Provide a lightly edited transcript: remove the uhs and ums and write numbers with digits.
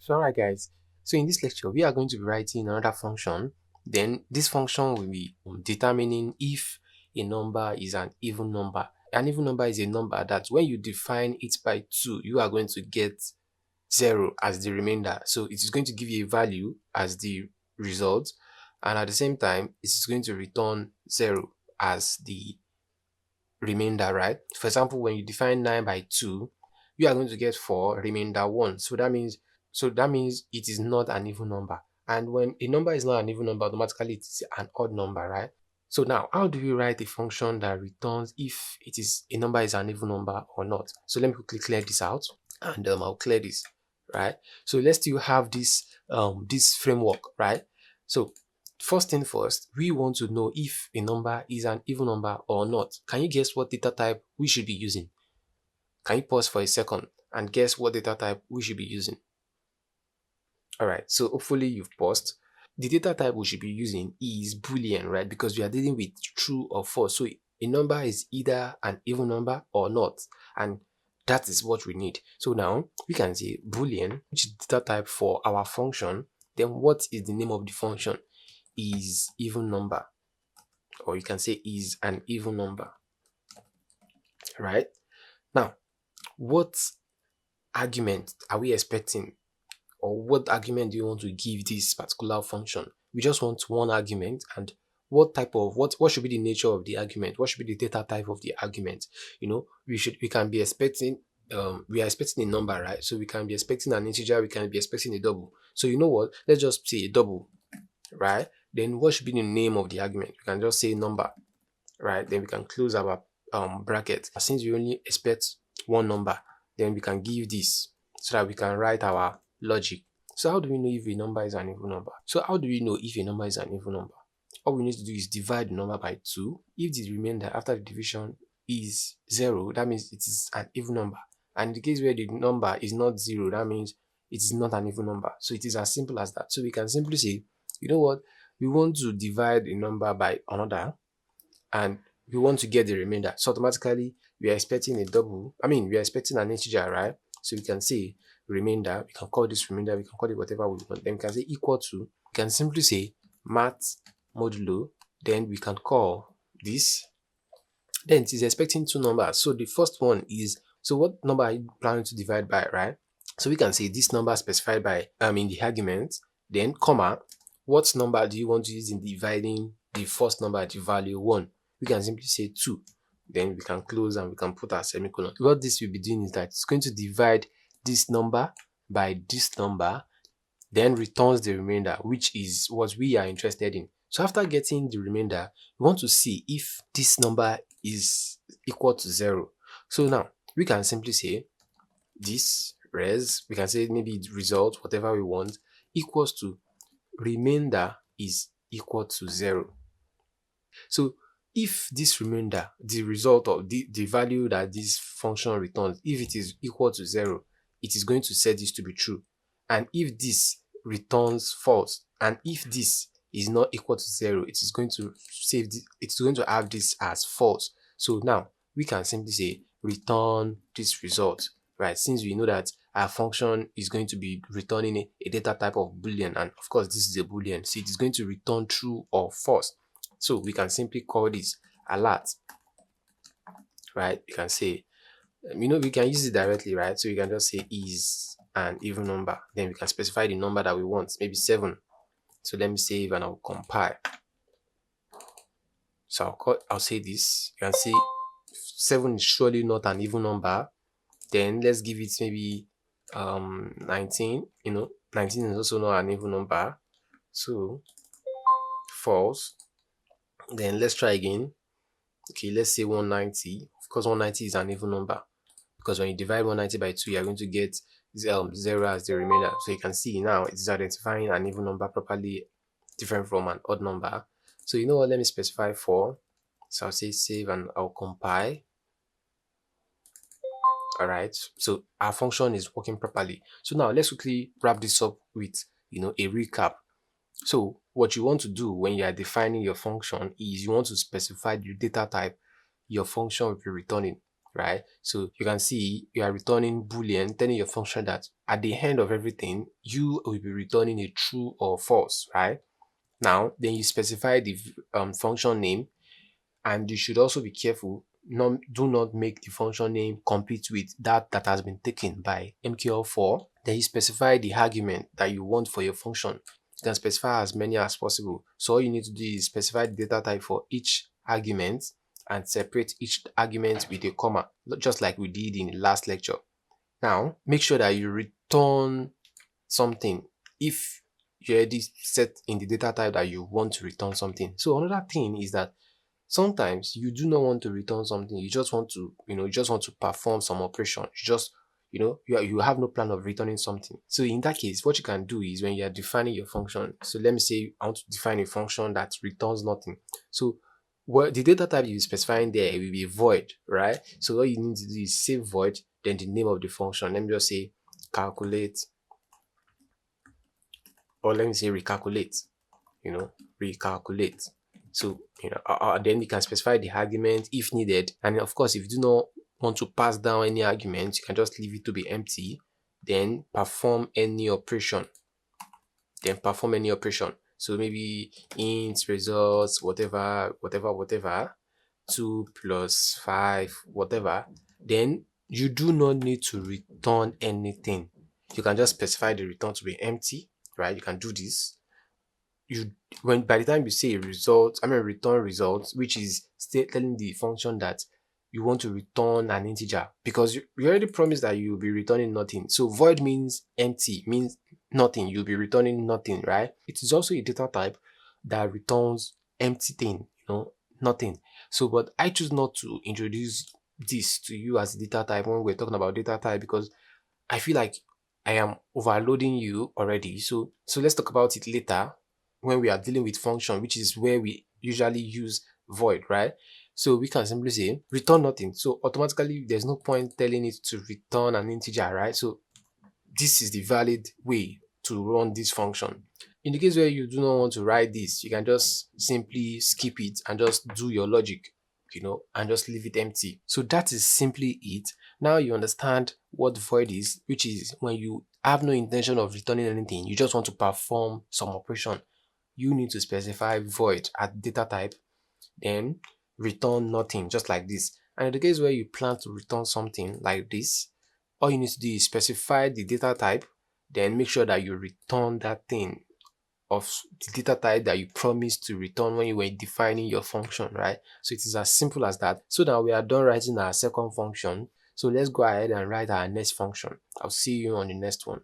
So alright guys, so in this lecture we are going to be writing another function. Then this function will be determining if a number is an even number. An even number is a number that when you define it by 2, you are going to get 0 as the remainder. So it is going to give you a value as the result, and at the same time it is going to return 0 as the remainder, right? For example, when you define 9 by 2, you are going to get 4 remainder 1. So that means it is not an even number. And when a number is not an even number, automatically it is an odd number, right? So now, how do we write a function that returns if a number is an even number or not? So let me quickly clear this out, and I'll clear this, right? So let's still have this this framework, right? So first thing first, we want to know if a number is an even number or not. Can you guess what data type we should be using? Can you pause for a second and guess what data type we should be using? Alright, so hopefully you've paused. The data type we should be using is Boolean, right? Because we are dealing with true or false. So a number is either an even number or not. And that is what we need. So now we can say Boolean, which is data type for our function. Then what is the name of the function? Is even number, or you can say is an even number, right? Now, what argument are we expecting, or what argument do you want to give this particular function? We just want one argument. And what should be the nature of the argument? What should be the data type of the argument? You know, we can be expecting we are expecting a number, right? So we can be expecting an integer, we can be expecting a double. So you know what, let's just say a double, right? Then what should be the name of the argument? We can just say number, right? Then we can close our bracket. Since we only expect one number, then we can give this so that we can write our logic. So how do we know if a number is an even number? So how do we know if a number is an even number? All we need to do is divide the number by 2. If the remainder after the division is 0, that means it is an even number. And in the case where the number is not 0, that means it is not an even number. So it is as simple as that. So we can simply say, you know what, we want to divide a number by another, and we want to get the remainder. So automatically we are expecting a double. We are expecting an integer, right? So we can say remainder. We can call this remainder. We can call it whatever we want. Then we can say equal to. We can simply say math modulo. Then we can call this. Then it is expecting two numbers. So the first one is, so what number are you planning to divide by, right? So we can say this number specified by in the argument. Then comma, what number do you want to use in dividing the first number at the value 1? We can simply say 2. Then we can close and we can put our semicolon. What this will be doing is that it's going to divide this number by this number, then returns the remainder, which is what we are interested in. So after getting the remainder, we want to see if this number is equal to 0. So now we can simply say this res, we can say maybe result, whatever we want, equals to remainder is equal to 0. So if this remainder, the result of the value that this function returns, if it is equal to 0, it is going to set this to be true. And if this returns false, and if this is not equal to 0, it is going to save this, it's going to have this as false. So now we can simply say return this result, right? Since we know that our function is going to be returning a data type of Boolean, and of course this is a Boolean, so it is going to return true or false. So we can simply call this alert, right? You can say, we can use it directly, right? So you can just say is an even number. Then we can specify the number that we want, maybe 7. So let me save and I'll compile. So I'll say this. You can see 7 is surely not an even number. Then let's give it maybe 19. 19 is also not an even number. So false. Then let's try again. Okay, let's say 190. Of course, 190 is an even number, because when you divide 190 by 2, you're going to get 0 as the remainder. So you can see now it is identifying an even number properly, different from an odd number. So you know what, let me specify 4. So I'll say save and I'll compile. Alright, so our function is working properly. So now let's quickly wrap this up with a recap. So what you want to do when you are defining your function is you want to specify the data type your function will be returning, right? So you can see you are returning boolean, telling your function that at the end of everything you will be returning a true or false, right? Now then you specify the function name, and you should also be careful, do not make the function name compete with that has been taken by MQL4. Then you specify the argument that you want for your function. You can specify as many as possible. So all you need to do is specify the data type for each argument and separate each argument with a comma, just like we did in the last lecture. Now make sure that you return something if you already set in the data type that you want to return something. So another thing is that sometimes you do not want to return something, you just want to, you just want to perform some operation. You just, you have no plan of returning something. So in that case, what you can do is when you are defining your function, so let me say I want to define a function that returns nothing. So what the data type you specifying there will be void, right? So all you need to do is say void, then the name of the function. Let me just say calculate, or let me say recalculate, recalculate. So, then you can specify the argument if needed. And of course, if you do not want to pass down any argument, you can just leave it to be empty. Then perform any operation. So maybe int results, whatever, 2 plus 5, whatever. Then you do not need to return anything. You can just specify the return to be empty, right? You can do this. When by the time you say return results, which is telling the function that you want to return an integer, because you already promised that you'll be returning nothing. So void means empty, means nothing. You'll be returning nothing, right? It is also a data type that returns empty thing, nothing. So, but I choose not to introduce this to you as data type when we're talking about data type, because I feel like I am overloading you already. So let's talk about it later when we are dealing with function, which is where we usually use void, right? So we can simply say return nothing. So automatically there's no point telling it to return an integer, right? So this is the valid way to run this function. In the case where you do not want to write this, you can just simply skip it and just do your logic, and just leave it empty. So that is simply it. Now you understand what void is, which is when you have no intention of returning anything, you just want to perform some operation. You need to specify void at data type, then return nothing, just like this. And in the case where you plan to return something like this, all you need to do is specify the data type, then make sure that you return that thing of the data type that you promised to return when you were defining your function, right? So it is as simple as that. So now we are done writing our second function. So let's go ahead and write our next function. I'll see you on the next one.